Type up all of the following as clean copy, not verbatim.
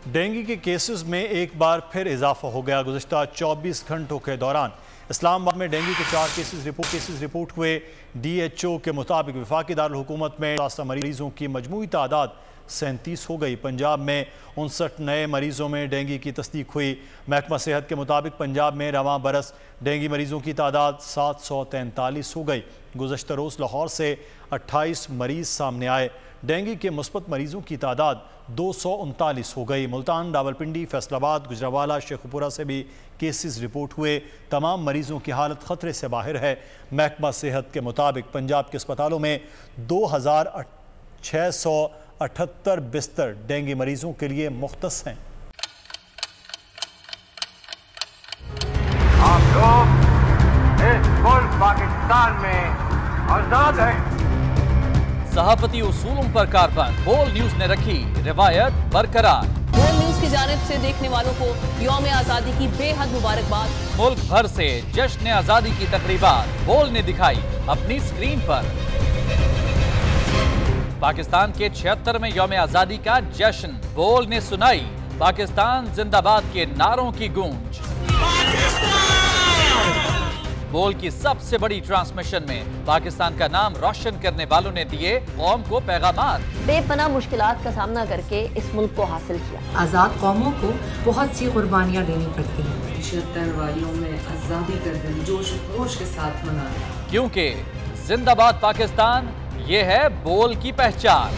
Dengue के cases में एक बार फिर इजाफा हो गया। गुज़िश्ता 24 घंटों के दौरान इस्लामाबाद में डेंगू के 4 केसेस रिपोर्ट हुए। DHO के मुताबिक वफाकी दारुल हुकूमत में 67 मरीजों की मजमूई तादाद 37 हो गई। पंजाब में 59 नए मरीजों में डेंगू की तस्दीक हुई। महकमा सेहत के मुताबिक पंजाब में रवां बरस डेंगू मरीजों की तादाद 743 हो गई। गुज़श्ता रोज़ लाहौर से 28 मरीज सामने आए। डेंगू के मुस्बत मरीजों की तादाद 239 हो गई। मुल्तान, रावलपिंडी, फैसलाबाद, गुजरावाला, शेखुपुरा से भी केसेस रिपोर्ट हुए। तमाम मरीजों की हालत खतरे से बाहर है। महकमा सेहत के मुताबिक पंजाब के अस्पतालों में 2678 बिस्तर डेंगू मरीजों के लिए मुख्तस हैं। आप लोग इस मुल्क पाकिस्तान में आजाद हैं। सहाफती उसूलों पर कारबंद बोल न्यूज ने रखी रिवायत बरकरार। बोल न्यूज की जानिब से देखने वालों को यौम आजादी की बेहद मुबारकबाद। मुल्क भर से जश्न आजादी की तकरीबात बोल ने दिखाई अपनी स्क्रीन पर। पाकिस्तान के 76 में यौम आजादी का जश्न बोल ने सुनाई पाकिस्तान जिंदाबाद के नारों की गूंज। बोल की सबसे बड़ी ट्रांसमिशन में पाकिस्तान का नाम रोशन करने वालों ने दिए कौम को पैगामात। बेपनाह मुश्किलात का सामना करके इस मुल्क को हासिल किया। आजाद कौमों को बहुत सी कुर्बानियां देनी पड़ती हैं। 76 वालियों में आजादी का दिन जोश खरोश के साथ मना, क्योंकि जिंदाबाद पाकिस्तान ये है बोल की पहचान।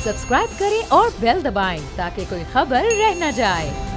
सब्सक्राइब करें और बेल दबाएं ताकि कोई खबर रह न जाए।